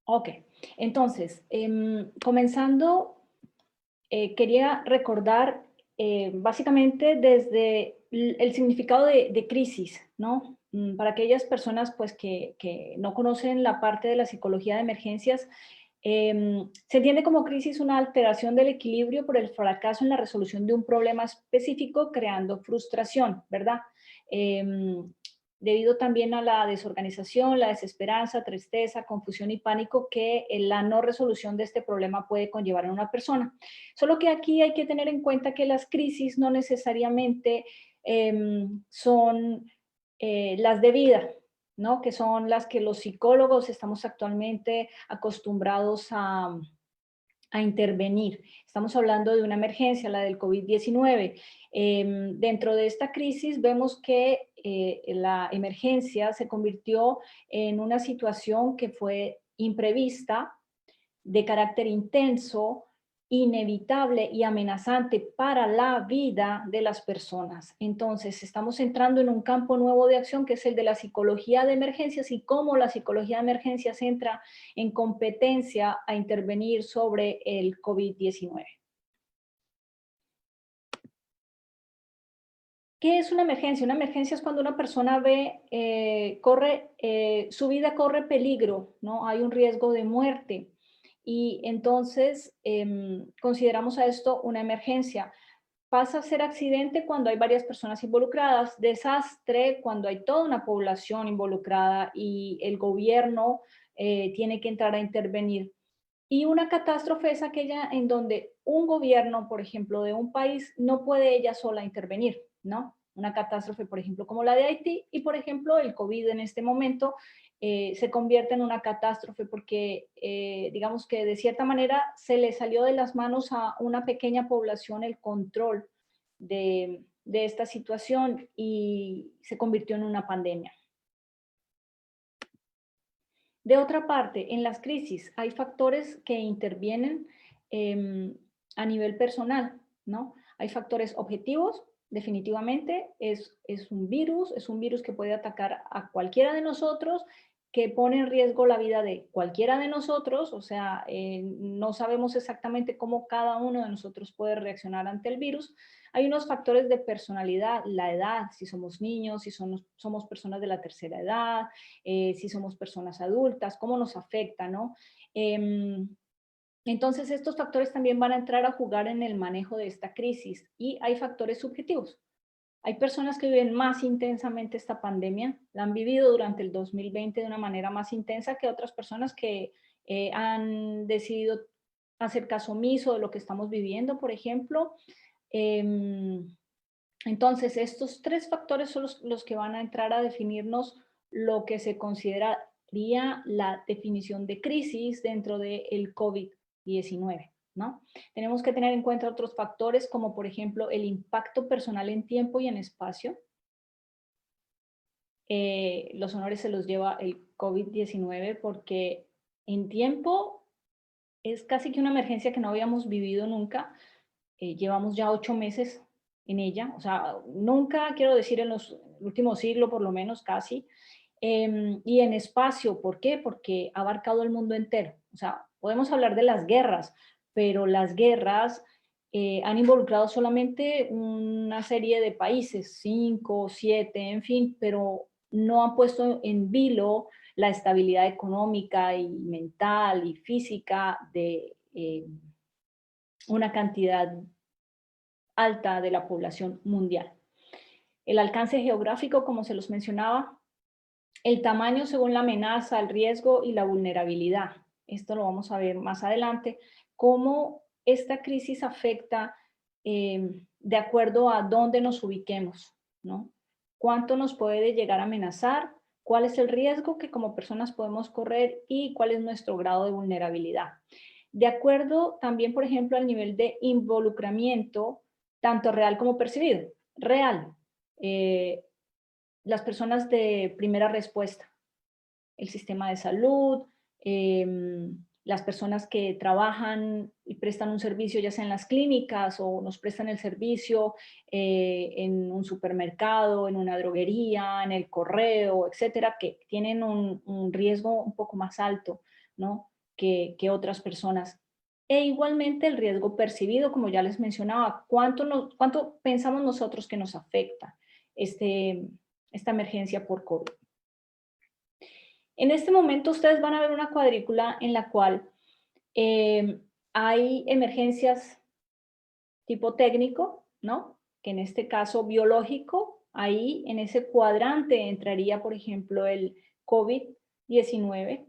Ok, entonces, comenzando, quería recordar básicamente desde el significado de crisis, ¿no? Para aquellas personas pues, que no conocen la parte de la psicología de emergencias, se entiende como crisis una alteración del equilibrio por el fracaso en la resolución de un problema específico, creando frustración, ¿verdad? Em, Debido también a la desorganización, la desesperanza, tristeza, confusión y pánico que la no resolución de este problema puede conllevar en una persona. Solo que aquí hay que tener en cuenta que las crisis no necesariamente son las de vida, ¿no? Que son las que los psicólogos estamos actualmente acostumbrados a intervenir. Estamos hablando de una emergencia, la del COVID-19. Dentro de esta crisis vemos que la emergencia se convirtió en una situación que fue imprevista, de carácter intenso, inevitable y amenazante para la vida de las personas. Entonces, estamos entrando en un campo nuevo de acción que es el de la psicología de emergencias y cómo la psicología de emergencias entra en competencia a intervenir sobre el COVID-19. ¿Qué es una emergencia? Una emergencia es cuando una persona ve, su vida corre peligro, ¿no? Hay un riesgo de muerte y entonces consideramos a esto una emergencia. Pasa a ser accidente cuando hay varias personas involucradas, desastre cuando hay toda una población involucrada y el gobierno tiene que entrar a intervenir. Y una catástrofe es aquella en donde un gobierno, por ejemplo, de un país, no puede ella sola intervenir, ¿no? Una catástrofe, por ejemplo, como la de Haití y, por ejemplo, el COVID en este momento se convierte en una catástrofe porque, digamos que de cierta manera se le salió de las manos a una pequeña población el control de esta situación y se convirtió en una pandemia. De otra parte, en las crisis hay factores que intervienen em, a nivel personal, ¿no? Hay factores objetivos, definitivamente, es un virus que puede atacar a cualquiera de nosotros, que pone en riesgo la vida de cualquiera de nosotros, o sea, no sabemos exactamente cómo cada uno de nosotros puede reaccionar ante el virus. Hay unos factores de personalidad, la edad, si somos niños, si somos personas de la tercera edad, si somos personas adultas, cómo nos afecta, ¿no? Entonces, estos factores también van a entrar a jugar en el manejo de esta crisis y hay factores subjetivos. Hay personas que viven más intensamente esta pandemia, la han vivido durante el 2020 de una manera más intensa que otras personas que han decidido hacer caso omiso de lo que estamos viviendo, por ejemplo. Em, entonces, estos tres factores son los que van a entrar a definirnos lo que se consideraría la definición de crisis dentro del COVID-19, ¿no? Tenemos que tener en cuenta otros factores como, por ejemplo, el impacto personal en tiempo y en espacio. Los honores se los lleva el COVID-19 porque en tiempo es casi que una emergencia que no habíamos vivido nunca. Llevamos ya 8 meses en ella, o sea, nunca, quiero decir, en los últimos siglos por lo menos casi. Y en espacio, ¿por qué? Porque ha abarcado el mundo entero. O sea, podemos hablar de las guerras, pero las guerras han involucrado solamente una serie de países, 5, 7, en fin, pero no han puesto en vilo la estabilidad económica y mental y física de una cantidad alta de la población mundial. El alcance geográfico, como se los mencionaba, el tamaño según la amenaza, el riesgo y la vulnerabilidad. Esto lo vamos a ver más adelante, cómo esta crisis afecta de acuerdo a dónde nos ubiquemos, ¿no? Cuánto nos puede llegar a amenazar, cuál es el riesgo que como personas podemos correr y cuál es nuestro grado de vulnerabilidad. De acuerdo también, por ejemplo, al nivel de involucramiento, tanto real como percibido. Real, eh, las personas de primera respuesta, el sistema de salud, las personas que trabajan y prestan un servicio, ya sea en las clínicas o nos prestan el servicio en un supermercado, en una droguería, en el correo, etcétera, que tienen un riesgo un poco más alto, ¿no? que otras personas. E igualmente el riesgo percibido, como ya les mencionaba, cuánto pensamos nosotros que nos afecta esta emergencia por COVID. En este momento ustedes van a ver una cuadrícula en la cual hay emergencias tipo técnico, ¿no? Que en este caso biológico, ahí en ese cuadrante entraría, por ejemplo, el COVID-19.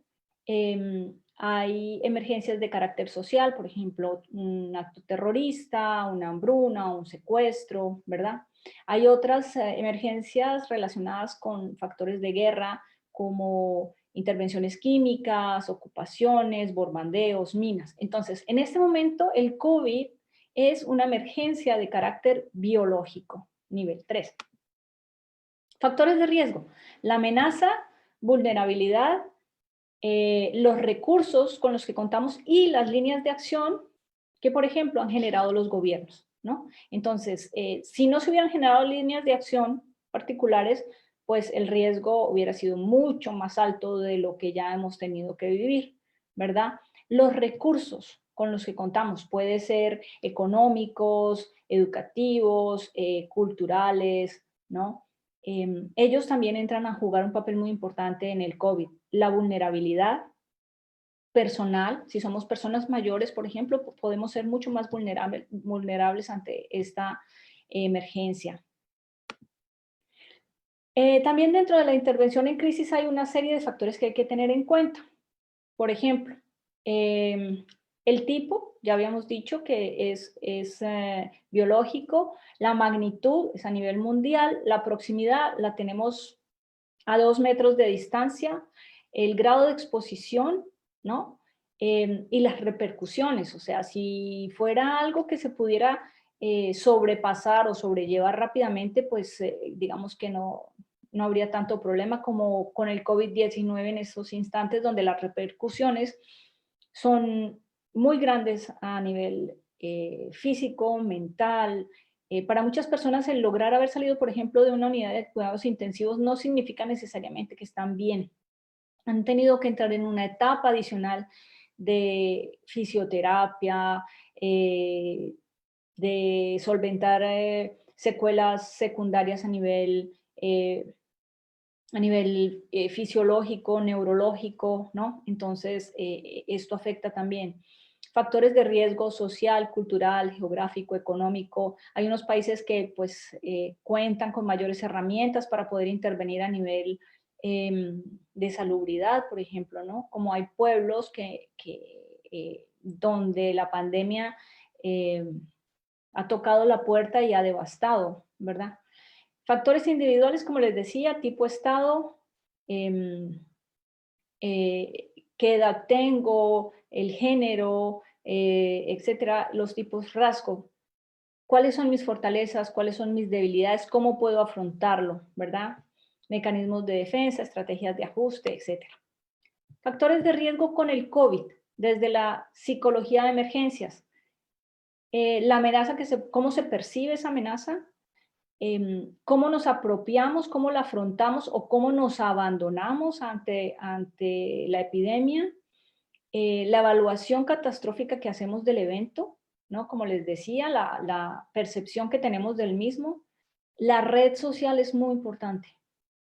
Hay emergencias de carácter social, por ejemplo, un acto terrorista, una hambruna, un secuestro, ¿verdad? Hay otras emergencias relacionadas con factores de guerra, como intervenciones químicas, ocupaciones, bombardeos, minas. Entonces, en este momento, el COVID es una emergencia de carácter biológico, nivel 3. Factores de riesgo: la amenaza, vulnerabilidad, los recursos con los que contamos y las líneas de acción que, por ejemplo, han generado los gobiernos, ¿no? Entonces, si no se hubieran generado líneas de acción particulares, pues el riesgo hubiera sido mucho más alto de lo que ya hemos tenido que vivir, ¿verdad? Los recursos con los que contamos pueden ser económicos, educativos, culturales, ¿no? Ellos también entran a jugar un papel muy importante en el COVID. La vulnerabilidad personal, si somos personas mayores, por ejemplo, podemos ser mucho más vulnerables ante esta emergencia. También dentro de la intervención en crisis hay una serie de factores que hay que tener en cuenta. Por ejemplo, el tipo, ya habíamos dicho que es biológico, la magnitud es a nivel mundial, la proximidad la tenemos a 2 metros de distancia, el grado de exposición, ¿no? Y las repercusiones, o sea, si fuera algo que se pudiera sobrepasar o sobrellevar rápidamente, pues digamos que no habría tanto problema como con el COVID-19 en esos instantes donde las repercusiones son muy grandes a nivel físico, mental. Para muchas personas el lograr haber salido, por ejemplo, de una unidad de cuidados intensivos no significa necesariamente que están bien. Han tenido que entrar en una etapa adicional de fisioterapia, de solventar secuelas secundarias a nivel fisiológico, neurológico, ¿no? Entonces, esto afecta también. Factores de riesgo social, cultural, geográfico, económico. Hay unos países que pues cuentan con mayores herramientas para poder intervenir a nivel de salubridad, por ejemplo, ¿no? Como hay pueblos donde la pandemia ha tocado la puerta y ha devastado, ¿verdad? Factores individuales, como les decía, tipo estado, qué edad tengo, el género, etcétera, los tipos rasgo. ¿Cuáles son mis fortalezas? ¿Cuáles son mis debilidades? ¿Cómo puedo afrontarlo? ¿Verdad? Mecanismos de defensa, estrategias de ajuste, etcétera. Factores de riesgo con el COVID, desde la psicología de emergencias. La amenaza, ¿cómo se percibe esa amenaza? Cómo nos apropiamos, cómo la afrontamos o cómo nos abandonamos ante la epidemia, la evaluación catastrófica que hacemos del evento, ¿no? Como les decía, la percepción que tenemos del mismo. La red social es muy importante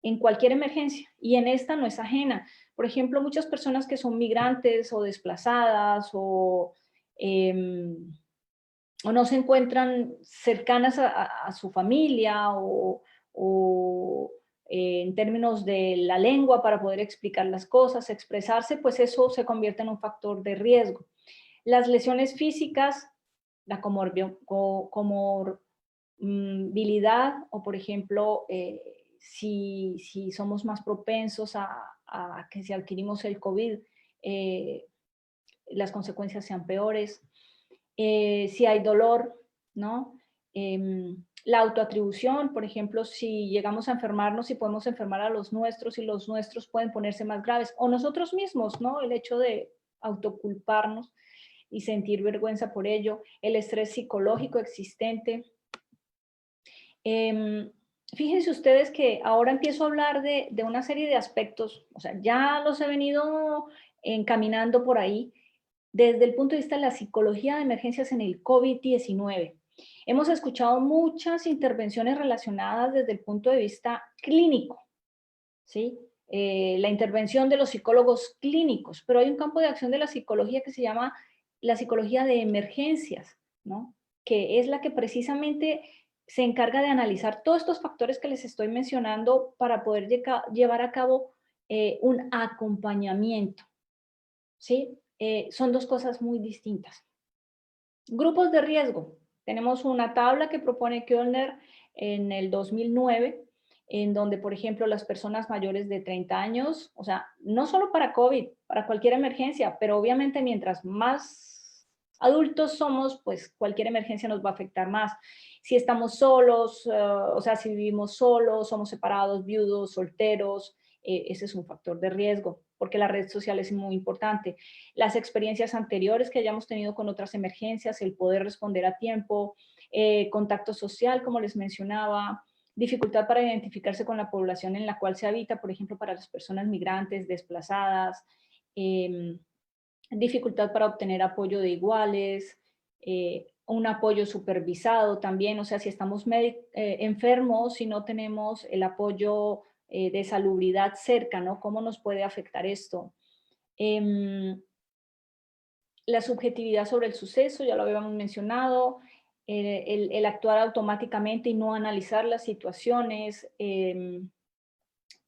en cualquier emergencia y en esta no es ajena. Por ejemplo, muchas personas que son migrantes o desplazadas o no se encuentran cercanas a su familia o en términos de la lengua para poder explicar las cosas, expresarse, pues eso se convierte en un factor de riesgo. Las lesiones físicas, la comorbilidad o, por ejemplo, si somos más propensos a que si adquirimos el COVID, las consecuencias sean peores. Si hay dolor, ¿no? La autoatribución, por ejemplo, si llegamos a enfermarnos y podemos enfermar a los nuestros y los nuestros pueden ponerse más graves, o nosotros mismos, ¿no? El hecho de autoculparnos y sentir vergüenza por ello, el estrés psicológico existente. Fíjense ustedes que ahora empiezo a hablar de una serie de aspectos, o sea, ya los he venido encaminando por ahí desde el punto de vista de la psicología de emergencias en el COVID-19. Hemos escuchado muchas intervenciones relacionadas desde el punto de vista clínico, ¿sí? La intervención de los psicólogos clínicos, pero hay un campo de acción de la psicología que se llama la psicología de emergencias, ¿no? Que es la que precisamente se encarga de analizar todos estos factores que les estoy mencionando para poder llevar a cabo un acompañamiento, ¿sí? Son dos cosas muy distintas. Grupos de riesgo. Tenemos una tabla que propone Kölner en el 2009, en donde, por ejemplo, las personas mayores de 30 años, o sea, no solo para COVID, para cualquier emergencia, pero obviamente mientras más adultos somos, pues cualquier emergencia nos va a afectar más. Si estamos solos, o sea, si vivimos solos, somos separados, viudos, solteros, ese es un factor de riesgo, porque la red social es muy importante. Las experiencias anteriores que hayamos tenido con otras emergencias, el poder responder a tiempo, contacto social, como les mencionaba, dificultad para identificarse con la población en la cual se habita, por ejemplo, para las personas migrantes, desplazadas, dificultad para obtener apoyo de iguales, un apoyo supervisado también, o sea, si estamos enfermos, si no tenemos el apoyo de salubridad cerca, ¿no? ¿Cómo nos puede afectar esto? La subjetividad sobre el suceso, ya lo habíamos mencionado, el actuar automáticamente y no analizar las situaciones,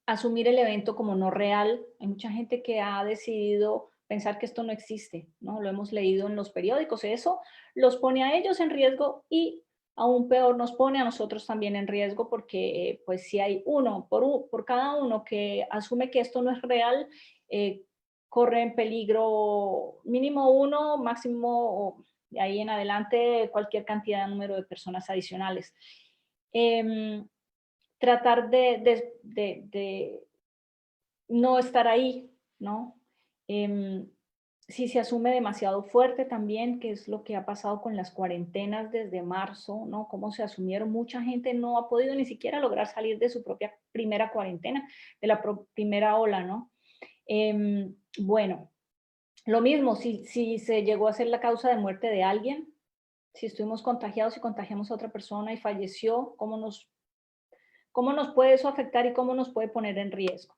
asumir el evento como no real. Hay mucha gente que ha decidido pensar que esto no existe, ¿no? Lo hemos leído en los periódicos, eso los pone a ellos en riesgo y aún peor nos pone a nosotros también en riesgo porque pues si hay uno por cada uno que asume que esto no es real, corre en peligro mínimo uno, máximo de ahí en adelante cualquier cantidad de número de personas adicionales. Tratar de no estar ahí, ¿no? Si se asume demasiado fuerte también, que es lo que ha pasado con las cuarentenas desde marzo, ¿no? Cómo se asumieron, mucha gente no ha podido ni siquiera lograr salir de su propia primera cuarentena, de la primera ola, ¿no? Bueno, lo mismo, si se llegó a ser la causa de muerte de alguien, si estuvimos contagiados y contagiamos a otra persona y falleció, cómo nos puede eso afectar y cómo nos puede poner en riesgo?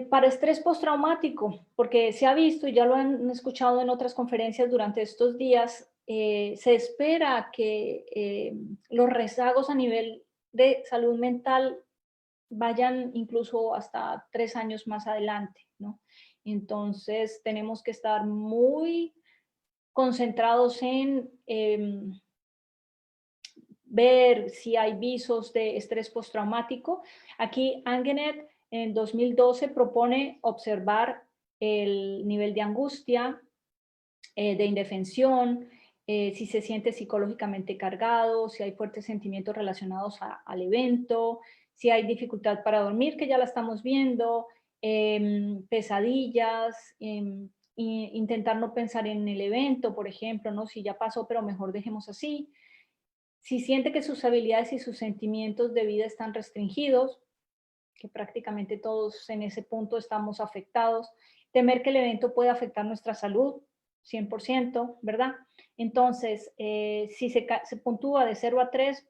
Para estrés postraumático, porque se ha visto y ya lo han escuchado en otras conferencias durante estos días, se espera que los rezagos a nivel de salud mental vayan incluso hasta 3 años más adelante, ¿no? Entonces tenemos que estar muy concentrados en ver si hay visos de estrés postraumático. Aquí Angenet en 2012 propone observar el nivel de angustia, de indefensión, si se siente psicológicamente cargado, si hay fuertes sentimientos relacionados al evento, si hay dificultad para dormir, que ya la estamos viendo, pesadillas, intentar no pensar en el evento, por ejemplo, ¿no? Si ya pasó, pero mejor dejemos así. Si siente que sus habilidades y sus sentimientos de vida están restringidos, que prácticamente todos en ese punto estamos afectados, temer que el evento pueda afectar nuestra salud, 100%, ¿verdad? Entonces, si se puntúa de 0 a 3,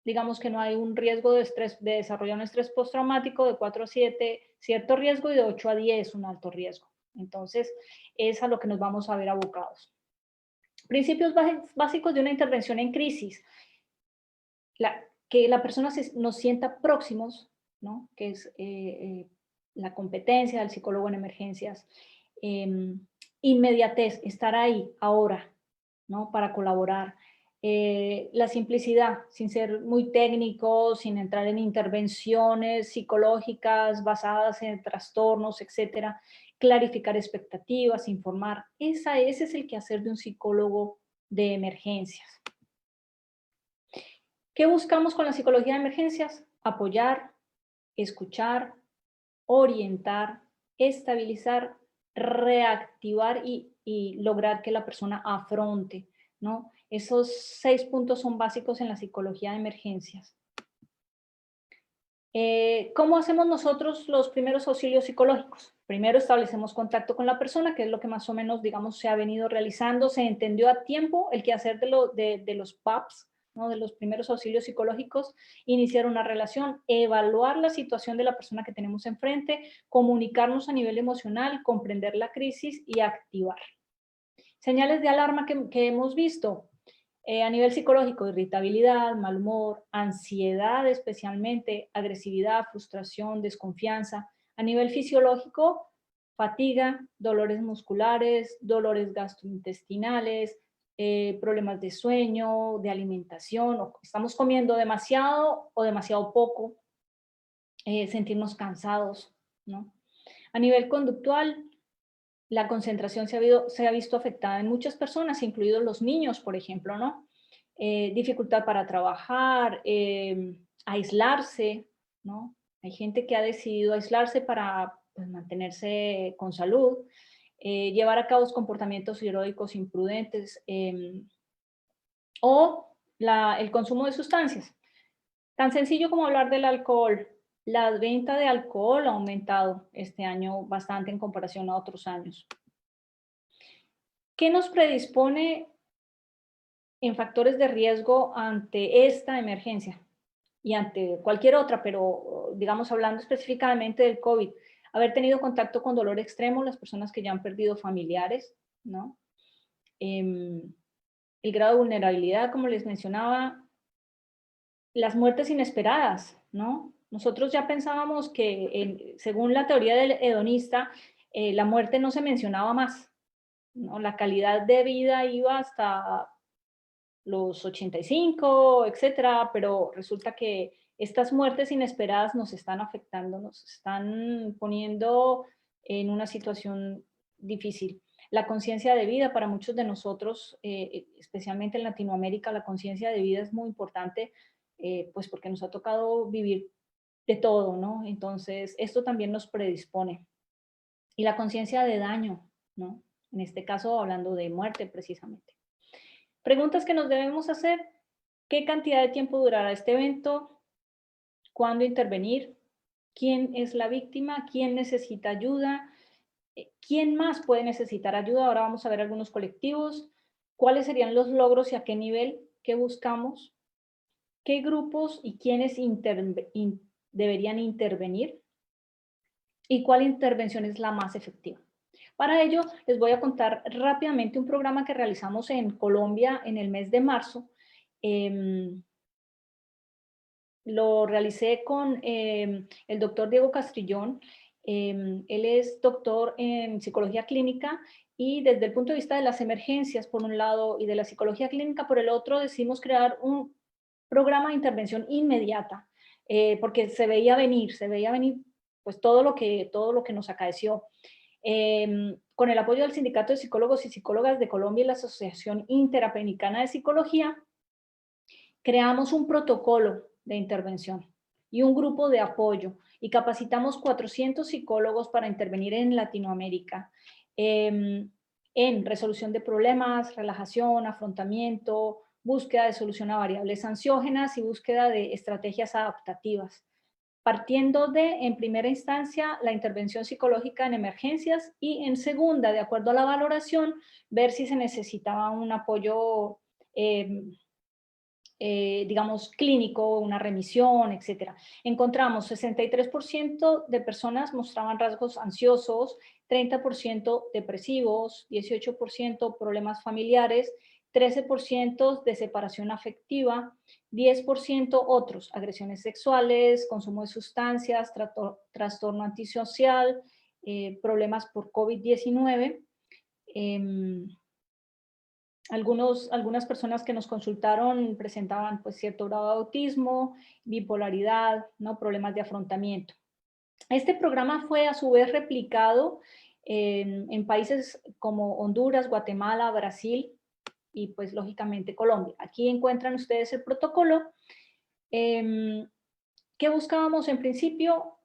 digamos que no hay un riesgo de estrés, de desarrollar un estrés postraumático, de 4 a 7, cierto riesgo, y de 8 a 10, un alto riesgo. Entonces, es a lo que nos vamos a ver abocados. Principios básicos de una intervención en crisis. Que la persona nos sienta próximos, ¿no? Que es la competencia del psicólogo en emergencias. Inmediatez, estar ahí, ahora, ¿no? Para colaborar. La simplicidad, sin ser muy técnico, sin entrar en intervenciones psicológicas basadas en trastornos, etcétera. Clarificar expectativas, informar. Ese es el quehacer de un psicólogo de emergencias. ¿Qué buscamos con la psicología de emergencias? Apoyar, escuchar, orientar, estabilizar, reactivar y lograr que la persona afronte, ¿no? Esos 6 puntos son básicos en la psicología de emergencias. ¿Cómo hacemos nosotros los primeros auxilios psicológicos? Primero establecemos contacto con la persona, que es lo que más o menos, digamos, se ha venido realizando. Se entendió a tiempo el quehacer de los PAPs, ¿no? De los primeros auxilios psicológicos, iniciar una relación, evaluar la situación de la persona que tenemos enfrente, comunicarnos a nivel emocional, comprender la crisis y activar. Señales de alarma que hemos visto. A nivel psicológico, irritabilidad, mal humor, ansiedad especialmente, agresividad, frustración, desconfianza. A nivel fisiológico, fatiga, dolores musculares, dolores gastrointestinales, problemas de sueño, de alimentación, o estamos comiendo demasiado o demasiado poco, sentirnos cansados, ¿no? A nivel conductual, la concentración se ha visto afectada en muchas personas, incluidos los niños, por ejemplo, ¿no? Dificultad para trabajar, aislarse, ¿no? Hay gente que ha decidido aislarse para pues, mantenerse con salud, llevar a cabo comportamientos heroicos imprudentes o el consumo de sustancias. Tan sencillo como hablar del alcohol. La venta de alcohol ha aumentado este año bastante en comparación a otros años. ¿Qué nos predispone en factores de riesgo ante esta emergencia y ante cualquier otra, pero digamos hablando específicamente del COVID? Haber tenido contacto con dolor extremo, las personas que ya han perdido familiares, ¿no? El grado de vulnerabilidad, como les mencionaba, las muertes inesperadas, ¿no? Nosotros ya pensábamos que, según la teoría del hedonista, la muerte no se mencionaba más, ¿no? La calidad de vida iba hasta los 85, etcétera, pero resulta que estas muertes inesperadas nos están afectando, nos están poniendo en una situación difícil. La conciencia de vida para muchos de nosotros, especialmente en Latinoamérica, la conciencia de vida es muy importante, pues porque nos ha tocado vivir de todo, ¿no? Entonces, esto también nos predispone. Y la conciencia de daño, ¿no? En este caso, hablando de muerte precisamente. Preguntas que nos debemos hacer: ¿qué cantidad de tiempo durará este evento? ¿Cuándo intervenir? ¿Quién es la víctima? ¿Quién necesita ayuda? ¿Quién más puede necesitar ayuda? Ahora vamos a ver algunos colectivos. ¿Cuáles serían los logros y a qué nivel? ¿Qué buscamos? ¿Qué grupos y quiénes deberían intervenir? ¿Y cuál intervención es la más efectiva? Para ello, les voy a contar rápidamente un programa que realizamos en Colombia en el mes de marzo. Lo realicé con el doctor Diego Castrillón. Él es doctor en psicología clínica y desde el punto de vista de las emergencias, por un lado, y de la psicología clínica, por el otro, decidimos crear un programa de intervención inmediata, porque se veía venir pues todo lo que nos acaeció. Con el apoyo del Sindicato de Psicólogos y Psicólogas de Colombia y la Asociación Interamericana de Psicología, creamos un protocolo de intervención y un grupo de apoyo y capacitamos 400 psicólogos para intervenir en Latinoamérica en resolución de problemas, relajación, afrontamiento, búsqueda de solución a variables ansiógenas y búsqueda de estrategias adaptativas, partiendo de, en primera instancia, la intervención psicológica en emergencias y en segunda, de acuerdo a la valoración, ver si se necesitaba un apoyo digamos, clínico, una remisión, etcétera. Encontramos 63% de personas mostraban rasgos ansiosos, 30% depresivos, 18% problemas familiares, 13% de separación afectiva, 10% otros, agresiones sexuales, consumo de sustancias, trastorno antisocial, problemas por COVID-19. Algunas personas que nos consultaron presentaban pues cierto grado de autismo, bipolaridad, ¿no? Problemas de afrontamiento. Este programa fue a su vez replicado en países como Honduras, Guatemala, Brasil y pues lógicamente Colombia. Aquí encuentran ustedes el protocolo. ¿Qué buscábamos en principio?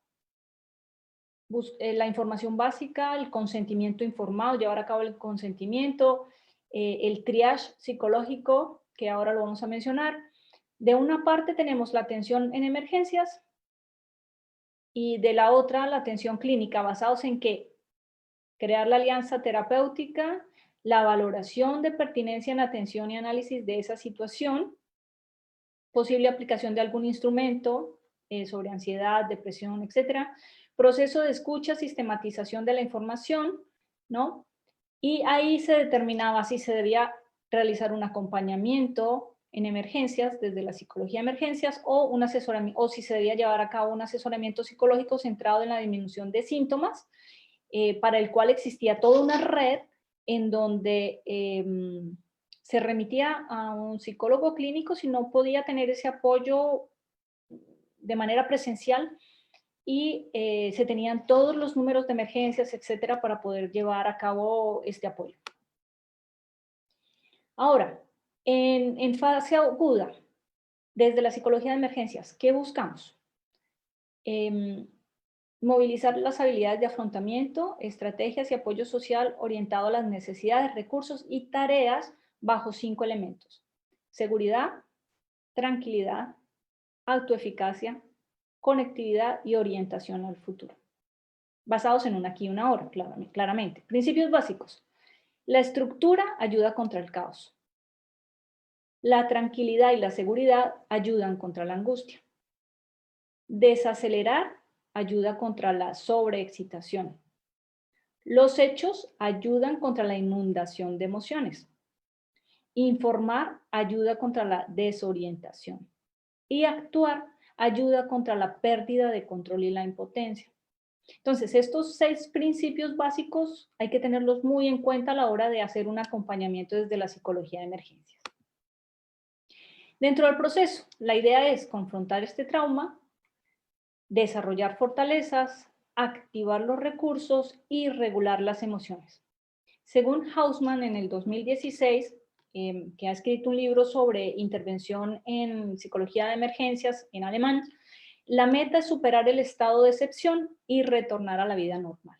La información básica, el consentimiento informado, llevar a cabo el consentimiento, el triage psicológico, que ahora lo vamos a mencionar. De una parte tenemos la atención en emergencias, y de la otra la atención clínica, basados en que crear la alianza terapéutica, la valoración de pertinencia en atención y análisis de esa situación, posible aplicación de algún instrumento sobre ansiedad, depresión, etcétera, proceso de escucha, sistematización de la información, ¿no? Y ahí se determinaba si se debía realizar un acompañamiento en emergencias, desde la psicología de emergencias, o un asesoramiento, o si se debía llevar a cabo un asesoramiento psicológico centrado en la disminución de síntomas, para el cual existía toda una red en donde se remitía a un psicólogo clínico si no podía tener ese apoyo de manera presencial y se tenían todos los números de emergencias, etcétera, para poder llevar a cabo este apoyo. Ahora, en fase aguda, desde la psicología de emergencias, ¿qué buscamos? Movilizar las habilidades de afrontamiento, estrategias y apoyo social orientado a las necesidades, recursos y tareas bajo 5 elementos: seguridad, tranquilidad, autoeficacia, conectividad y orientación al futuro. Basados en un aquí y una ahora, claramente. Principios básicos. La estructura ayuda contra el caos. La tranquilidad y la seguridad ayudan contra la angustia. Desacelerar ayuda contra la sobreexcitación. Los hechos ayudan contra la inundación de emociones. Informar ayuda contra la desorientación. Y actuar ayuda contra la pérdida de control y la impotencia. Entonces, estos 6 principios básicos hay que tenerlos muy en cuenta a la hora de hacer un acompañamiento desde la psicología de emergencias. Dentro del proceso, la idea es confrontar este trauma, desarrollar fortalezas, activar los recursos y regular las emociones. Según Hausmann, en el 2016, que ha escrito un libro sobre intervención en psicología de emergencias en alemán, la meta es superar el estado de excepción y retornar a la vida normal.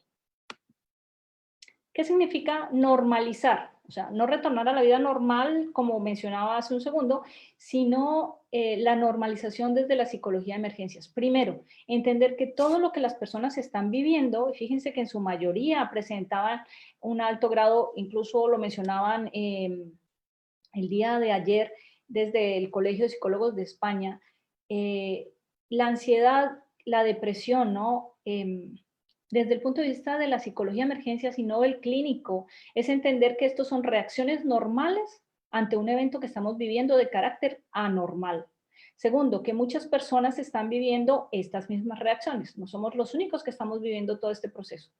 ¿Qué significa normalizar? O sea, no retornar a la vida normal, como mencionaba hace un segundo, sino la normalización desde la psicología de emergencias. Primero, entender que todo lo que las personas están viviendo, y fíjense que en su mayoría presentaban un alto grado, incluso lo mencionaban el día de ayer desde el Colegio de Psicólogos de España, la ansiedad, la depresión, ¿no? Desde el punto de vista de la psicología de emergencias y no del clínico, es entender que estos son reacciones normales ante un evento que estamos viviendo de carácter anormal. Segundo, que muchas personas están viviendo estas mismas reacciones. No somos los únicos que estamos viviendo todo este proceso.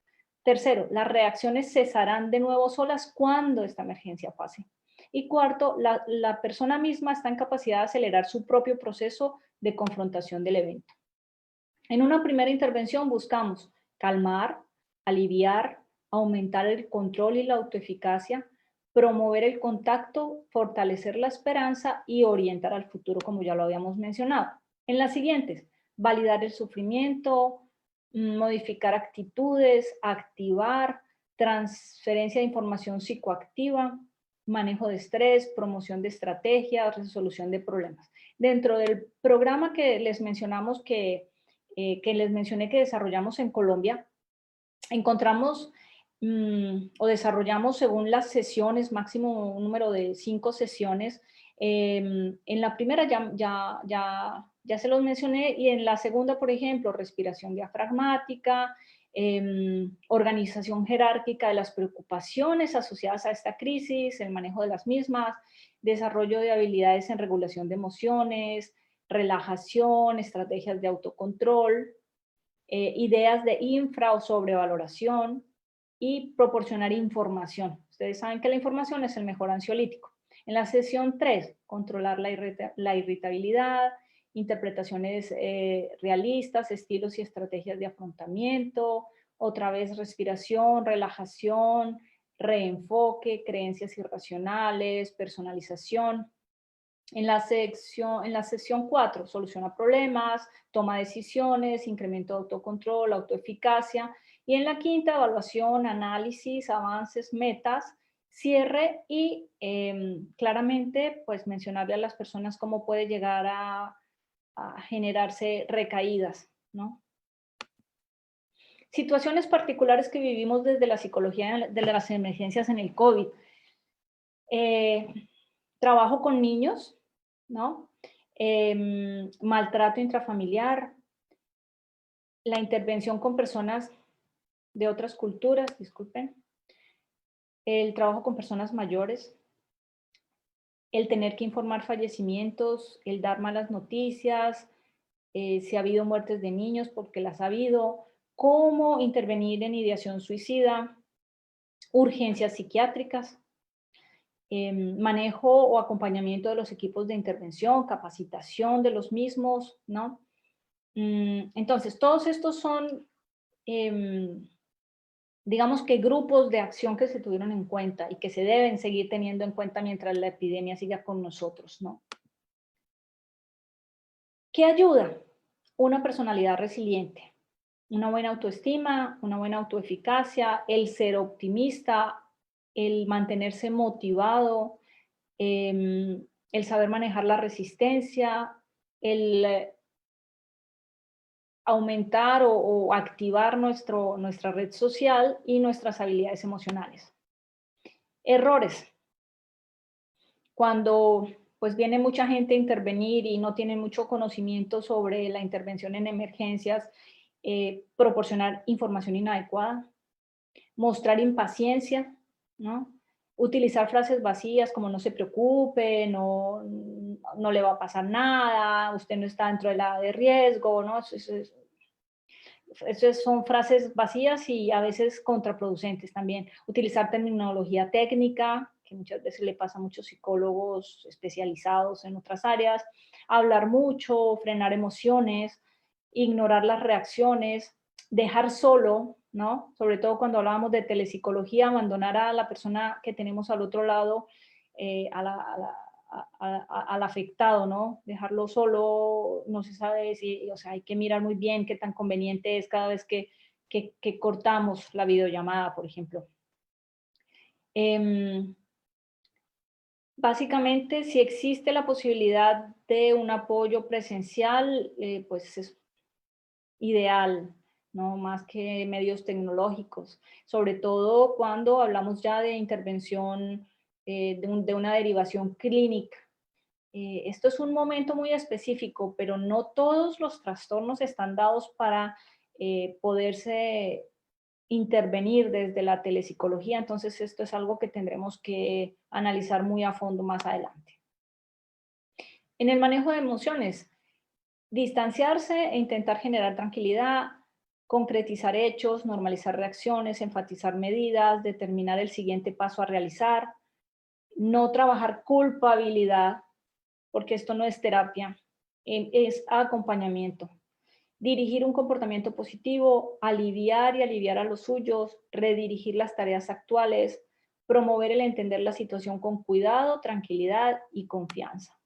Tercero, las reacciones cesarán de nuevo solas cuando esta emergencia pase. Y cuarto, la persona misma está en capacidad de acelerar su propio proceso de confrontación del evento. En una primera intervención buscamos calmar, aliviar, aumentar el control y la autoeficacia, promover el contacto, fortalecer la esperanza y orientar al futuro, como ya lo habíamos mencionado. En las siguientes, validar el sufrimiento, modificar actitudes, activar, transferencia de información psicoactiva, manejo de estrés, promoción de estrategias, resolución de problemas. Dentro del programa que les mencionamos que les mencioné que desarrollamos en Colombia, encontramos o desarrollamos según las sesiones, máximo un número de 5 sesiones. En la primera ya se los mencioné, y en la segunda, por ejemplo, respiración diafragmática, organización jerárquica de las preocupaciones asociadas a esta crisis, el manejo de las mismas, desarrollo de habilidades en regulación de emociones, relajación, estrategias de autocontrol, ideas de infra o sobrevaloración y proporcionar información. Ustedes saben que la información es el mejor ansiolítico. En la sesión 3, controlar la irritabilidad, interpretaciones realistas, estilos y estrategias de afrontamiento, otra vez respiración, relajación, reenfoque, creencias irracionales, personalización. En la sesión 4, soluciona problemas, toma decisiones, incremento de autocontrol, autoeficacia. Y en la quinta, evaluación, análisis, avances, metas, cierre y claramente pues mencionarle a las personas cómo puede llegar a generarse recaídas, ¿no? Situaciones particulares que vivimos desde la psicología de las emergencias en el COVID. Trabajo con niños, ¿no? Maltrato intrafamiliar, la intervención con personas de otras culturas, disculpen, el trabajo con personas mayores, el tener que informar fallecimientos, el dar malas noticias, si ha habido muertes de niños, porque las ha habido, cómo intervenir en ideación suicida, urgencias psiquiátricas, manejo o acompañamiento de los equipos de intervención, capacitación de los mismos, ¿no? Entonces, todos estos son, digamos que grupos de acción que se tuvieron en cuenta y que se deben seguir teniendo en cuenta mientras la epidemia siga con nosotros, ¿no? ¿Qué ayuda? Una personalidad resiliente, una buena autoestima, una buena autoeficacia, el ser optimista, el mantenerse motivado, el saber manejar la resistencia, el aumentar o activar nuestra red social y nuestras habilidades emocionales. Errores. Cuando pues viene mucha gente a intervenir y no tienen mucho conocimiento sobre la intervención en emergencias, proporcionar información inadecuada, mostrar impaciencia, ¿no? Utilizar frases vacías como no se preocupe, no le va a pasar nada, usted no está dentro de la de riesgo, ¿no? Eso son frases vacías y a veces contraproducentes también. Utilizar terminología técnica, que muchas veces le pasa a muchos psicólogos especializados en otras áreas. Hablar mucho, frenar emociones, ignorar las reacciones, dejar solo, ¿no? Sobre todo cuando hablábamos de telepsicología, abandonar a la persona que tenemos al otro lado, al afectado, ¿no? Dejarlo solo, no se sabe si, o sea, hay que mirar muy bien qué tan conveniente es cada vez que cortamos la videollamada, por ejemplo. Básicamente, si existe la posibilidad de un apoyo presencial, pues es ideal, ¿no? Más que medios tecnológicos, sobre todo cuando hablamos ya de intervención, de una derivación clínica. Esto es un momento muy específico, pero no todos los trastornos están dados para poderse intervenir desde la telepsicología, entonces esto es algo que tendremos que analizar muy a fondo más adelante. En el manejo de emociones, distanciarse e intentar generar tranquilidad, concretizar hechos, normalizar reacciones, enfatizar medidas, determinar el siguiente paso a realizar, no trabajar culpabilidad, porque esto no es terapia, es acompañamiento. Dirigir un comportamiento positivo, aliviar y aliviar a los suyos, redirigir las tareas actuales, promover el entender la situación con cuidado, tranquilidad y confianza.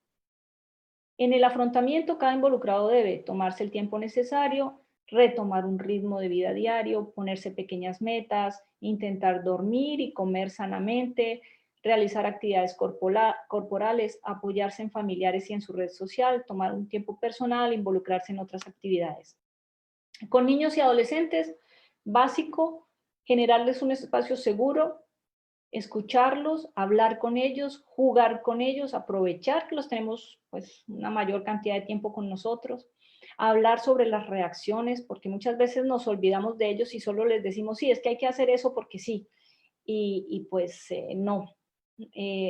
En el afrontamiento, cada involucrado debe tomarse el tiempo necesario, retomar un ritmo de vida diario, ponerse pequeñas metas, intentar dormir y comer sanamente, realizar actividades corporales, apoyarse en familiares y en su red social, tomar un tiempo personal, involucrarse en otras actividades. Con niños y adolescentes, básico, generarles un espacio seguro, escucharlos, hablar con ellos, jugar con ellos, aprovechar que los tenemos pues una mayor cantidad de tiempo con nosotros, hablar sobre las reacciones, porque muchas veces nos olvidamos de ellos y solo les decimos, sí, es que hay que hacer eso porque sí, y pues no.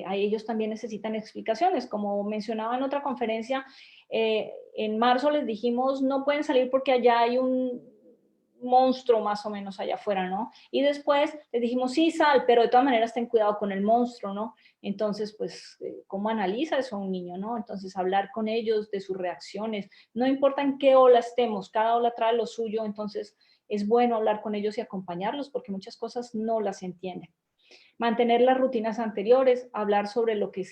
A ellos también necesitan explicaciones, como mencionaba en otra conferencia, en marzo les dijimos, no pueden salir porque allá hay un monstruo más o menos allá afuera, ¿no? Y después les dijimos, sí, sal, pero de todas maneras ten cuidado con el monstruo, ¿no? Entonces, pues, ¿cómo analiza eso un niño, no? Entonces, hablar con ellos de sus reacciones, no importa en qué ola estemos, cada ola trae lo suyo, entonces es bueno hablar con ellos y acompañarlos porque muchas cosas no las entienden. Mantener las rutinas anteriores, hablar sobre lo que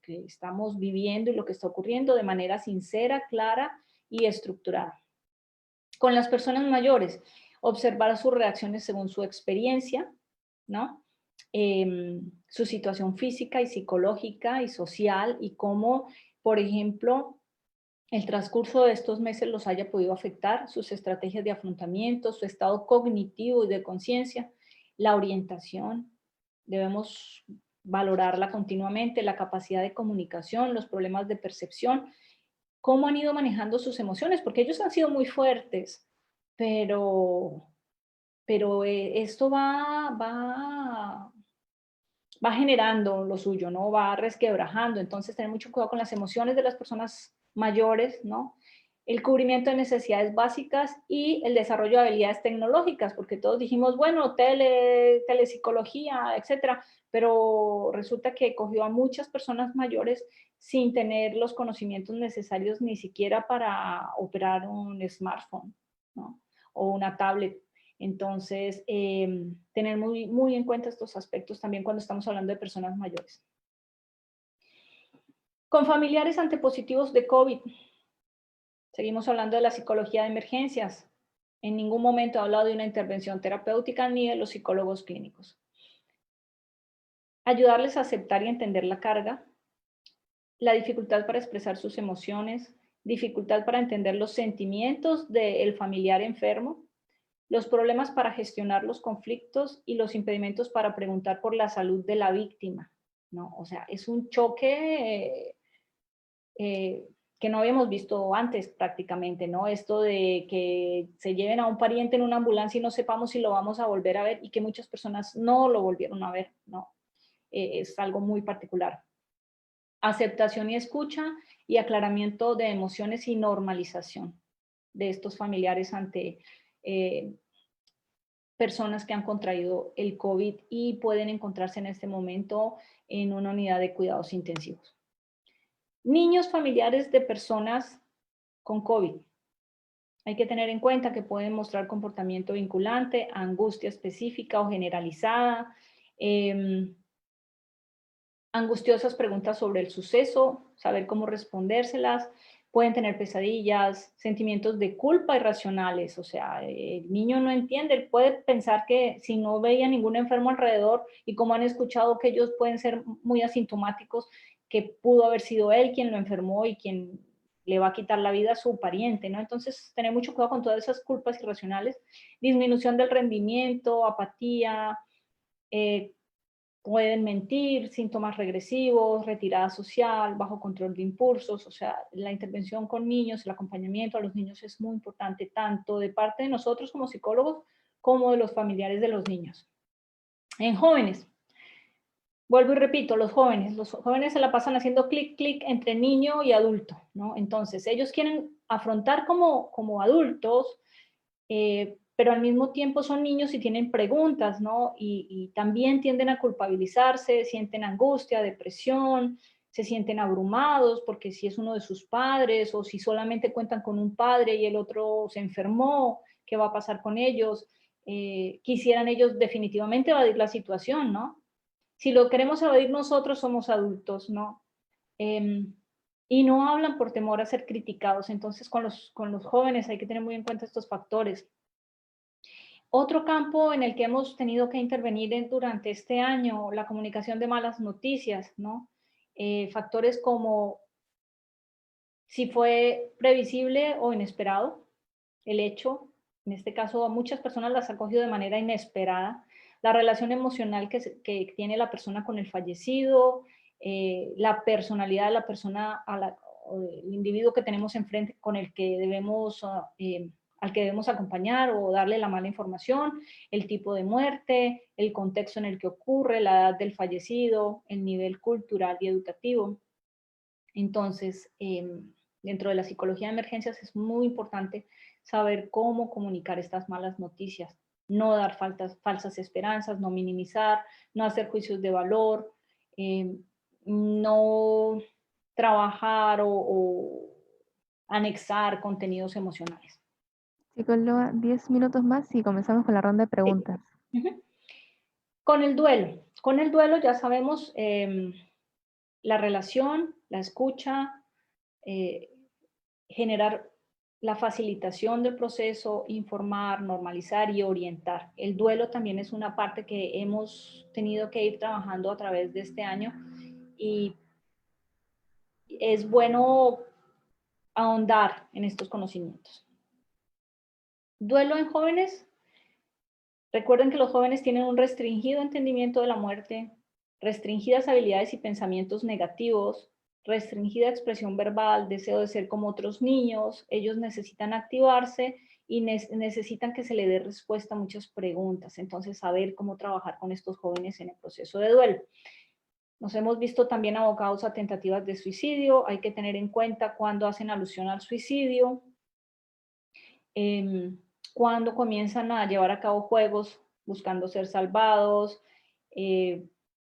estamos viviendo y lo que está ocurriendo de manera sincera, clara y estructurada. Con las personas mayores, observar sus reacciones según su experiencia, ¿no? Su situación física y psicológica y social y cómo, por ejemplo, el transcurso de estos meses los haya podido afectar, sus estrategias de afrontamiento, su estado cognitivo y de conciencia, la orientación. Debemos valorarla continuamente, la capacidad de comunicación, los problemas de percepción, cómo han ido manejando sus emociones, porque ellos han sido muy fuertes, pero, pero esto va generando lo suyo, ¿no? Va resquebrajando. Entonces, tener mucho cuidado con las emociones de las personas mayores, ¿no? El cubrimiento de necesidades básicas y el desarrollo de habilidades tecnológicas, porque todos dijimos, bueno, telepsicología, etcétera, pero resulta que cogió a muchas personas mayores sin tener los conocimientos necesarios ni siquiera para operar un smartphone, ¿no? O una tablet. Entonces, tener muy en cuenta estos aspectos también cuando estamos hablando de personas mayores. Con familiares ante positivos de COVID, seguimos hablando de la psicología de emergencias. En ningún momento he hablado de una intervención terapéutica ni de los psicólogos clínicos. Ayudarles a aceptar y entender la carga, la dificultad para expresar sus emociones, dificultad para entender los sentimientos del familiar enfermo, los problemas para gestionar los conflictos y los impedimentos para preguntar por la salud de la víctima, ¿no? O sea, es un choque que no habíamos visto antes prácticamente, ¿no? Esto de que se lleven a un pariente en una ambulancia y no sepamos si lo vamos a volver a ver y que muchas personas no lo volvieron a ver, ¿no? Es algo muy particular. Aceptación y escucha y aclaramiento de emociones y normalización de estos familiares ante personas que han contraído el COVID y pueden encontrarse en este momento en una unidad de cuidados intensivos. Niños familiares de personas con COVID. Hay que tener en cuenta que pueden mostrar comportamiento vinculante, angustia específica o generalizada, angustiosas preguntas sobre el suceso, saber cómo respondérselas, pueden tener pesadillas, sentimientos de culpa irracionales, o sea, el niño no entiende, él puede pensar que si no veía ningún enfermo alrededor y como han escuchado que ellos pueden ser muy asintomáticos, que pudo haber sido él quien lo enfermó y quien le va a quitar la vida a su pariente, ¿no? Entonces, tener mucho cuidado con todas esas culpas irracionales, disminución del rendimiento, apatía, eh, pueden mentir, síntomas regresivos, retirada social, bajo control de impulsos, o sea, la intervención con niños, el acompañamiento a los niños es muy importante, tanto de parte de nosotros como psicólogos, como de los familiares de los niños. En jóvenes, vuelvo y repito, los jóvenes se la pasan haciendo clic, clic entre niño y adulto, ¿no? Entonces, ellos quieren afrontar como adultos, pero al mismo tiempo son niños y tienen preguntas, ¿no? Y también tienden a culpabilizarse, sienten angustia, depresión, se sienten abrumados porque si es uno de sus padres o si solamente cuentan con un padre y el otro se enfermó, ¿qué va a pasar con ellos? Quisieran ellos definitivamente evadir la situación, ¿no? Si lo queremos evadir nosotros somos adultos, ¿no? Em, y no hablan por temor a ser criticados. Entonces, con los jóvenes hay que tener muy en cuenta estos factores. Otro campo en el que hemos tenido que intervenir durante este año, la comunicación de malas noticias, ¿no? Factores como si fue previsible o inesperado el hecho, en este caso a muchas personas las ha cogido de manera inesperada, la relación emocional que tiene la persona con el fallecido, la personalidad de la persona, o el individuo que tenemos enfrente con el que debemos al que debemos acompañar o darle la mala información, el tipo de muerte, el contexto en el que ocurre, la edad del fallecido, el nivel cultural y educativo. Entonces, dentro de la psicología de emergencias es muy importante saber cómo comunicar estas malas noticias, no dar falsas esperanzas, no minimizar, no hacer juicios de valor, no trabajar o anexar contenidos emocionales. Psicóloga, 10 minutos más y comenzamos con la ronda de Sí. preguntas. Ujú. Con el duelo ya sabemos la relación, la escucha, eh, generar la facilitación del proceso, informar, normalizar y orientar. El duelo también es una parte que hemos tenido que ir trabajando a través de este año y es bueno ahondar en estos conocimientos. Duelo en jóvenes. Recuerden que los jóvenes tienen un restringido entendimiento de la muerte, restringidas habilidades y pensamientos negativos, restringida expresión verbal, deseo de ser como otros niños. Ellos necesitan activarse y necesitan que se le dé respuesta a muchas preguntas. Entonces, saber cómo trabajar con estos jóvenes en el proceso de duelo. Nos hemos visto también abocados a tentativas de suicidio. Hay que tener en cuenta cuando hacen alusión al suicidio, cuando comienzan a llevar a cabo juegos buscando ser salvados,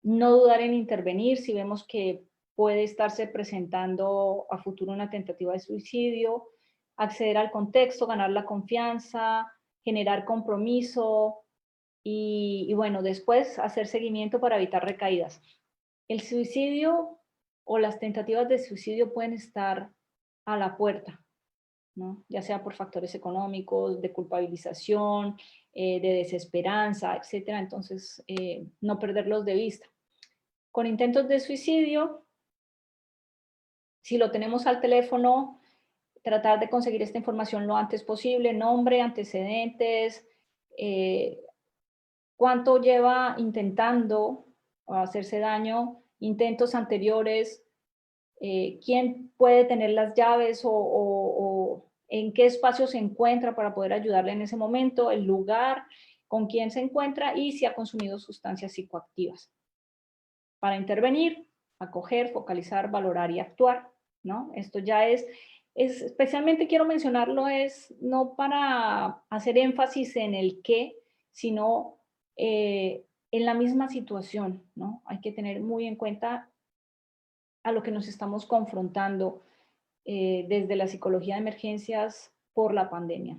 no dudar en intervenir si vemos que puede estarse presentando a futuro una tentativa de suicidio, acceder al contexto, ganar la confianza, generar compromiso y bueno, después hacer seguimiento para evitar recaídas. El suicidio o las tentativas de suicidio pueden estar a la puerta, ¿no? Ya sea por factores económicos, de culpabilización, de desesperanza, etcétera. Entonces, no perderlos de vista. Con intentos de suicidio, si lo tenemos al teléfono, tratar de conseguir esta información lo antes posible, nombre, antecedentes, cuánto lleva intentando hacerse daño, intentos anteriores, quién puede tener las llaves o en qué espacio se encuentra para poder ayudarle en ese momento, el lugar, con quién se encuentra y si ha consumido sustancias psicoactivas. Para intervenir, acoger, focalizar, valorar y actuar, ¿no? Esto ya es especialmente quiero mencionarlo, es no para hacer énfasis en el qué, sino en la misma situación, ¿no? Hay que tener muy en cuenta a lo que nos estamos confrontando desde la psicología de emergencias por la pandemia.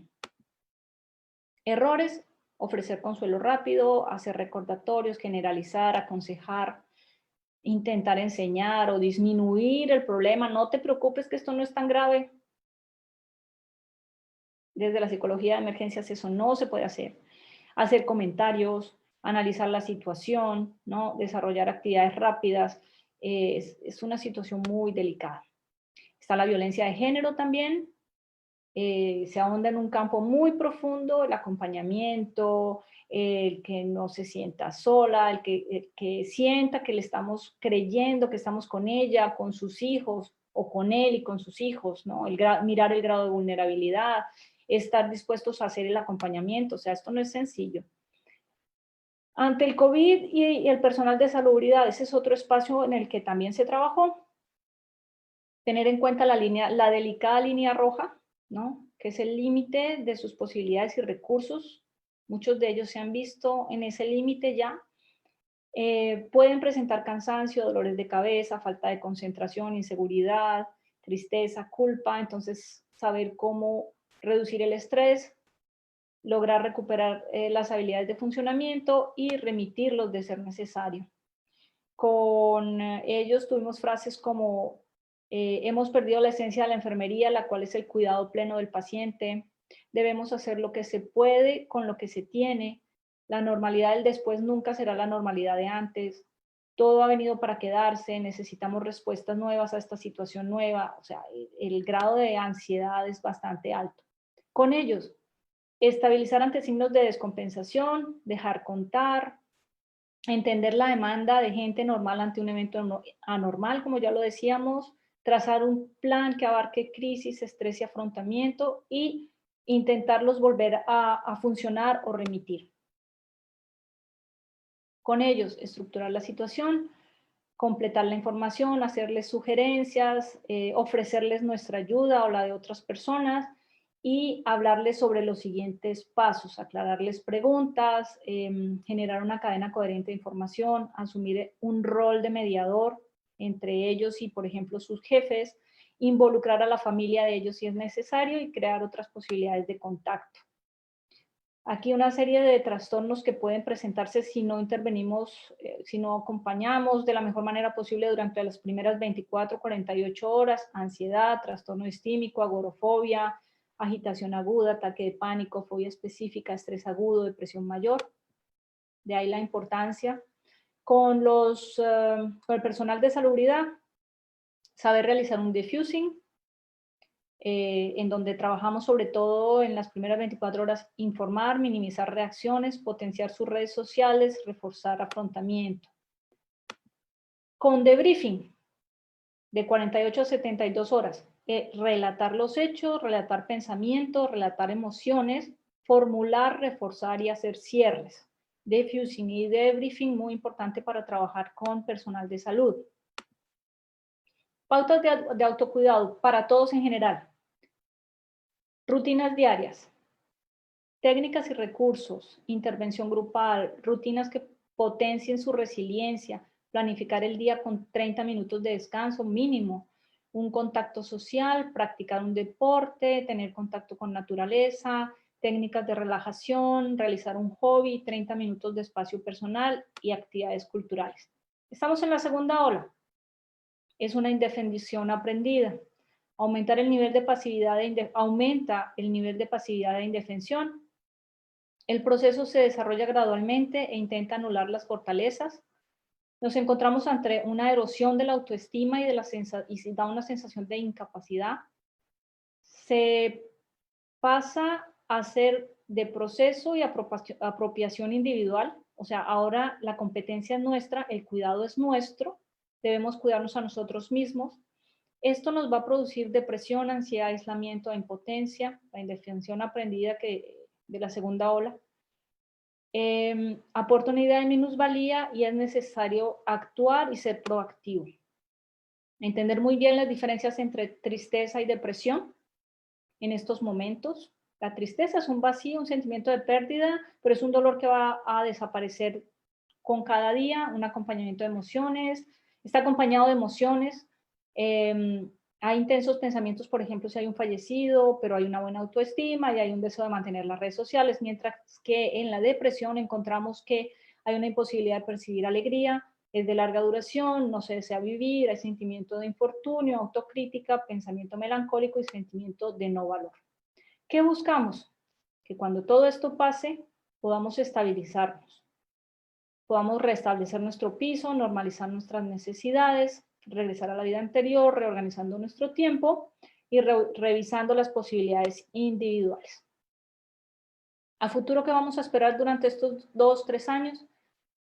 Errores: ofrecer consuelo rápido, hacer recordatorios, generalizar, aconsejar, intentar enseñar o disminuir el problema. No te preocupes que esto no es tan grave. Desde la psicología de emergencias eso no se puede hacer. Hacer comentarios, analizar la situación, ¿no? Desarrollar actividades rápidas. Es una situación muy delicada. Está la violencia de género también. Se ahonda en un campo muy profundo, el acompañamiento, el que no se sienta sola, el que sienta que le estamos creyendo, que estamos con ella, con sus hijos, o con él y con sus hijos, ¿no? Mirar el grado de vulnerabilidad, estar dispuestos a hacer el acompañamiento, o sea, esto no es sencillo. Ante el COVID y el personal de salubridad, ese es otro espacio en el que también se trabajó. Tener en cuenta la delicada línea roja, ¿no? Que es el límite de sus posibilidades y recursos. Muchos de ellos se han visto en ese límite ya. Pueden presentar cansancio, dolores de cabeza, falta de concentración, inseguridad, tristeza, culpa. Entonces, saber cómo reducir el estrés, lograr recuperar las habilidades de funcionamiento y remitirlos de ser necesario. Con ellos tuvimos frases como hemos perdido la esencia de la enfermería, la cual es el cuidado pleno del paciente. Debemos hacer lo que se puede con lo que se tiene. La normalidad del después nunca será la normalidad de antes. Todo ha venido para quedarse. Necesitamos respuestas nuevas a esta situación nueva. O sea, el grado de ansiedad es bastante alto. Con ellos, estabilizar ante signos de descompensación, dejar contar, entender la demanda de gente normal ante un evento anormal, como ya lo decíamos, trazar un plan que abarque crisis, estrés y afrontamiento y intentarlos volver a funcionar o remitir. Con ellos, estructurar la situación, completar la información, hacerles sugerencias, ofrecerles nuestra ayuda o la de otras personas y hablarles sobre los siguientes pasos, aclararles preguntas, generar una cadena coherente de información, asumir un rol de mediador entre ellos y, por ejemplo, sus jefes, involucrar a la familia de ellos si es necesario y crear otras posibilidades de contacto. Aquí una serie de trastornos que pueden presentarse si no intervenimos, si no acompañamos de la mejor manera posible durante las primeras 24, 48 horas, ansiedad, trastorno distímico, agorafobia, agitación aguda, ataque de pánico, fobia específica, estrés agudo, depresión mayor. De ahí la importancia. Con el personal de salubridad, saber realizar un diffusing, en donde trabajamos sobre todo en las primeras 24 horas, informar, minimizar reacciones, potenciar sus redes sociales, reforzar afrontamiento. Con debriefing de 48 a 72 horas, relatar los hechos, relatar pensamientos, relatar emociones, formular, reforzar y hacer cierres. Defusing y debriefing, muy importante para trabajar con personal de salud. Pautas de autocuidado para todos en general. Rutinas diarias, técnicas y recursos, intervención grupal, rutinas que potencien su resiliencia, planificar el día con 30 minutos de descanso mínimo, un contacto social, practicar un deporte, tener contacto con naturaleza, técnicas de relajación, realizar un hobby, 30 minutos de espacio personal y actividades culturales. Estamos en la segunda ola. Es una indefensión aprendida. Aumentar el nivel de pasividad aumenta el nivel de pasividad e indefensión. El proceso se desarrolla gradualmente e intenta anular las fortalezas. Nos encontramos ante una erosión de la autoestima y, y da una sensación de incapacidad. Se pasa a ser de proceso y apropiación individual. O sea, ahora la competencia es nuestra, el cuidado es nuestro, debemos cuidarnos a nosotros mismos. Esto nos va a producir depresión, ansiedad, aislamiento, impotencia, la indefensión aprendida de la segunda ola. Aporta una idea de minusvalía y es necesario actuar y ser proactivo. Entender muy bien las diferencias entre tristeza y depresión en estos momentos. La tristeza es un vacío, un sentimiento de pérdida, pero es un dolor que va a desaparecer con cada día, un acompañamiento de emociones, está acompañado de emociones. Hay intensos pensamientos, por ejemplo, si hay un fallecido, pero hay una buena autoestima y hay un deseo de mantener las redes sociales, mientras que en la depresión encontramos que hay una imposibilidad de percibir alegría, es de larga duración, no se desea vivir, hay sentimiento de infortunio, autocrítica, pensamiento melancólico y sentimiento de no valor. ¿Qué buscamos? Que cuando todo esto pase, podamos estabilizarnos, podamos restablecer nuestro piso, normalizar nuestras necesidades, regresar a la vida anterior, reorganizando nuestro tiempo y revisando las posibilidades individuales. ¿A futuro qué vamos a esperar durante estos 2-3 años?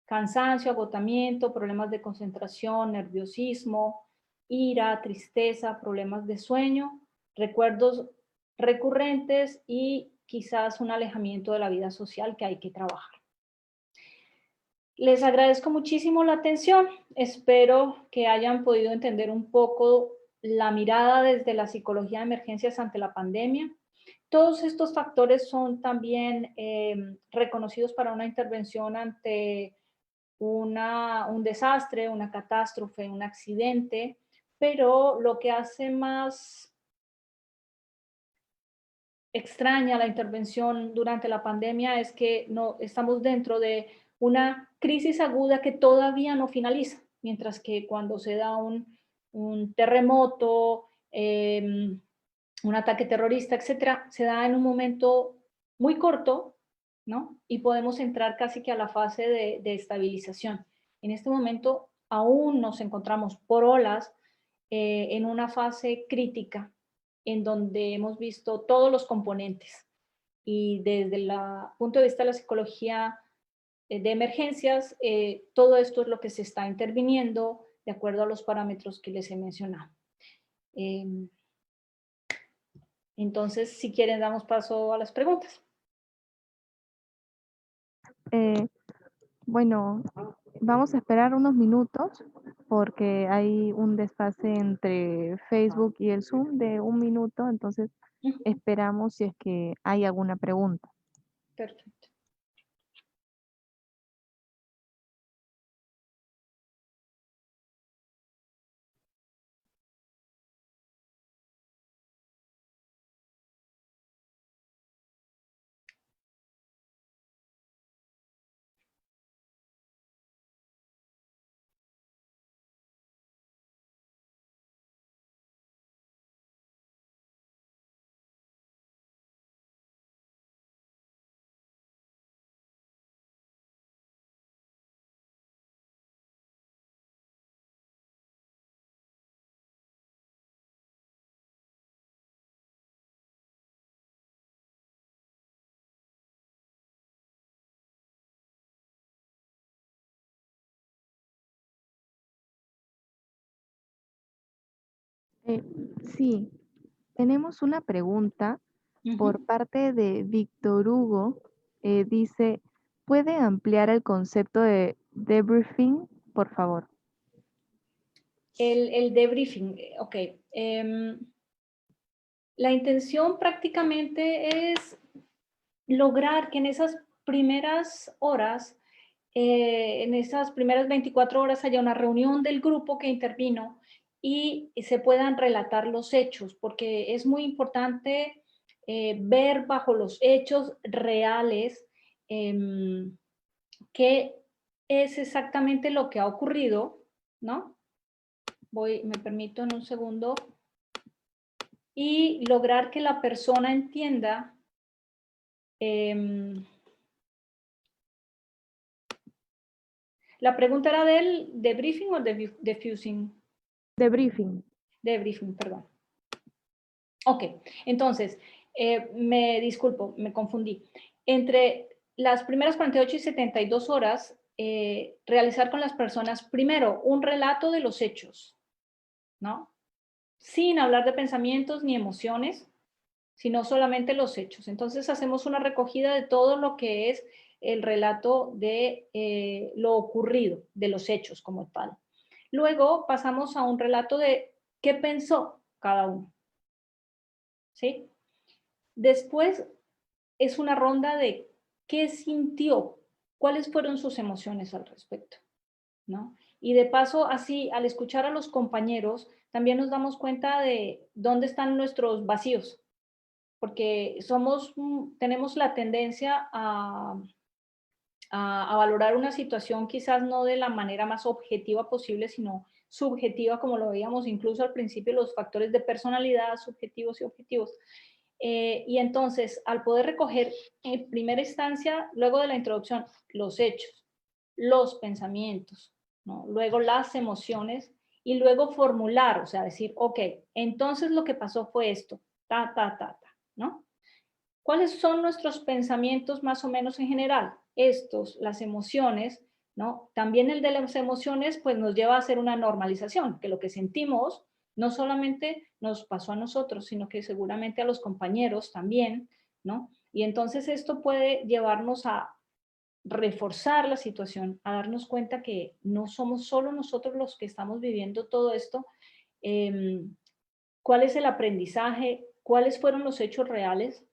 Cansancio, agotamiento, problemas de concentración, nerviosismo, ira, tristeza, problemas de sueño, recuerdos recurrentes y quizás un alejamiento de la vida social que hay que trabajar. Les agradezco muchísimo la atención. Espero que hayan podido entender un poco la mirada desde la psicología de emergencias ante la pandemia. Todos estos factores son también reconocidos para una intervención ante un desastre, una catástrofe, un accidente, pero lo que hace más extraña la intervención durante la pandemia es que no estamos dentro de una crisis aguda que todavía no finaliza, mientras que cuando se da un terremoto, un ataque terrorista, etcétera, se da en un momento muy corto, ¿no? Y podemos entrar casi que a la fase de estabilización. En este momento aún nos encontramos por olas en una fase crítica en donde hemos visto todos los componentes y desde el punto de vista de la psicología de emergencias, todo esto es lo que se está interviniendo de acuerdo a los parámetros que les he mencionado. Entonces, si quieren, damos paso a las preguntas. Bueno, vamos a esperar unos minutos porque hay un desfase entre Facebook y el Zoom de 1 minuto, entonces esperamos si es que hay alguna pregunta. Perfecto. Eh, sí, tenemos una pregunta por Ujú. parte de Víctor Hugo. Dice, ¿puede ampliar el concepto de debriefing, por favor? El debriefing, ok. La intención prácticamente es lograr que en esas primeras horas, en esas primeras 24 horas haya una reunión del grupo que intervino y se puedan relatar los hechos, porque es muy importante ver bajo los hechos reales em, qué es exactamente lo que ha ocurrido, ¿no? Me permito en un segundo, y lograr que la persona entienda em, la pregunta era del debriefing o diffusing. Debriefing. Debriefing, perdón. Ok, entonces, me disculpo, me confundí. Entre las primeras 48 y 72 horas, realizar con las personas, primero, un relato de los hechos, ¿no? Sin hablar de pensamientos ni emociones, sino solamente los hechos. Entonces hacemos una recogida de todo lo que es el relato de lo ocurrido, de los hechos como tal. Luego pasamos a un relato de qué pensó cada uno, ¿sí? Después es una ronda de qué sintió, cuáles fueron sus emociones al respecto, ¿no? Y de paso, así, al escuchar a los compañeros, también nos damos cuenta de dónde están nuestros vacíos, porque tenemos la tendencia a valorar una situación quizás no de la manera más objetiva posible, sino subjetiva, como lo veíamos incluso al principio, los factores de personalidad, subjetivos y objetivos. Y entonces, al poder recoger en primera instancia, luego de la introducción, los hechos, los pensamientos, ¿no? Luego las emociones y luego formular, o sea, decir, ok, entonces lo que pasó fue esto, ¿no? ¿Cuáles son nuestros pensamientos más o menos en general? Estos, las emociones, ¿no? También el de las emociones, pues nos lleva a hacer una normalización, que lo que sentimos no solamente nos pasó a nosotros, sino que seguramente a los compañeros también, ¿no? Y entonces esto puede llevarnos a reforzar la situación, a darnos cuenta que no somos solo nosotros los que estamos viviendo todo esto. ¿Cuál es el aprendizaje? ¿Cuáles fueron los hechos reales?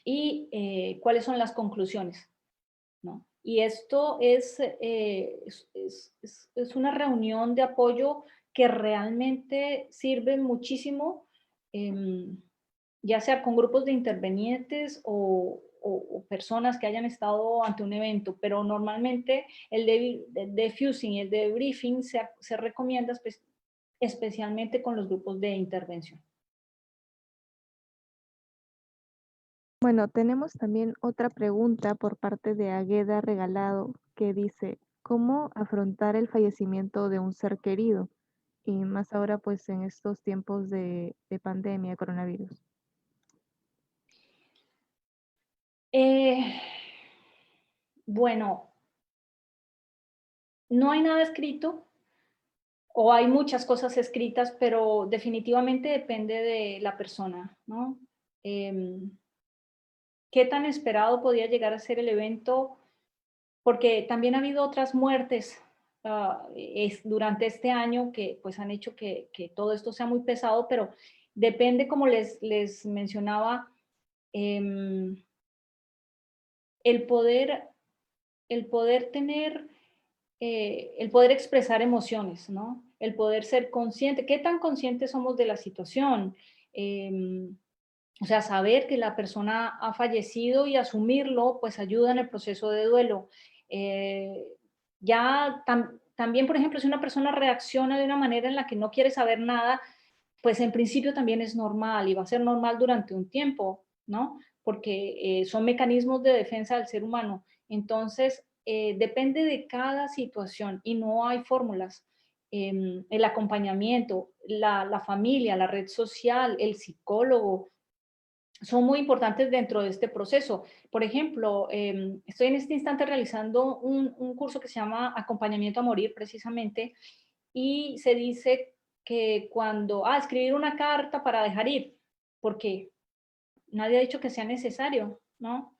Y cuáles son las conclusiones, ¿no? Y esto es una reunión de apoyo que realmente sirve muchísimo, em, ya sea con grupos de intervenientes o personas que hayan estado ante un evento, pero normalmente el diffusing y el debriefing se recomienda especialmente con los grupos de intervención. Bueno, tenemos también otra pregunta por parte de Agueda Regalado que dice, ¿cómo afrontar el fallecimiento de un ser querido? Y más ahora pues en estos tiempos de pandemia, coronavirus. Eh, bueno, no hay nada escrito, o hay muchas cosas escritas, pero definitivamente depende de la persona, ¿no? Em, ¿Qué tan esperado podía llegar a ser el evento? Porque también ha habido otras muertes durante este año que pues han hecho que todo esto sea muy pesado, pero depende, como les mencionaba, em, el poder, el poder tener el poder expresar emociones, ¿no? El poder ser consciente. ¿Qué tan conscientes somos de la situación? Eh, o sea, saber que la persona ha fallecido y asumirlo, pues ayuda en el proceso de duelo. Eh, también, por ejemplo, si una persona reacciona de una manera en la que no quiere saber nada, pues en principio también es normal y va a ser normal durante un tiempo, ¿no? Porque son mecanismos de defensa del ser humano. Entonces, depende de cada situación y no hay fórmulas. El acompañamiento, la familia, la red social, el psicólogo, son muy importantes dentro de este proceso. Por ejemplo, estoy en este instante realizando un curso que se llama Acompañamiento a Morir, precisamente, y se dice que cuando, escribir una carta para dejar ir, porque nadie ha dicho que sea necesario, ¿no?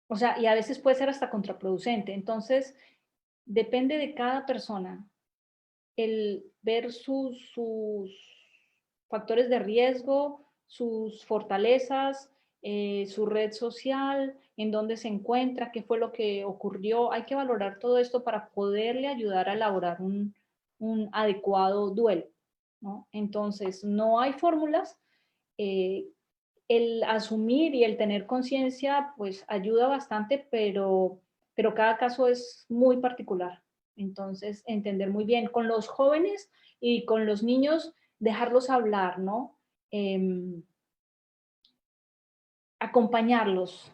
O sea, y a veces puede ser hasta contraproducente. Entonces, depende de cada persona el ver sus factores de riesgo, sus fortalezas, su red social, en dónde se encuentra, qué fue lo que ocurrió. Hay que valorar todo esto para poderle ayudar a elaborar un adecuado duelo, ¿no? Entonces, no hay fórmulas. eh, el asumir y el tener conciencia, pues ayuda bastante, pero cada caso es muy particular. Entonces, entender muy bien con los jóvenes y con los niños, dejarlos hablar, ¿no? Em, acompañarlos,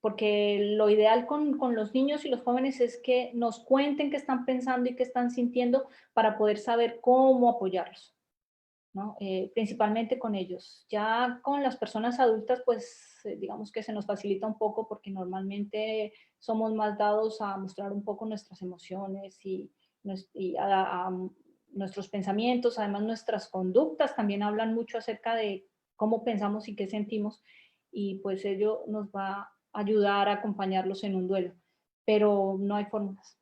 porque lo ideal con los niños y los jóvenes es que nos cuenten qué están pensando y qué están sintiendo para poder saber cómo apoyarlos, ¿no? Principalmente con ellos. Ya con las personas adultas, pues digamos que se nos facilita un poco porque normalmente somos más dados a mostrar un poco nuestras emociones y a nuestros pensamientos, además nuestras conductas también hablan mucho acerca de cómo pensamos y qué sentimos, y pues ello nos va a ayudar a acompañarlos en un duelo, pero no hay fórmulas.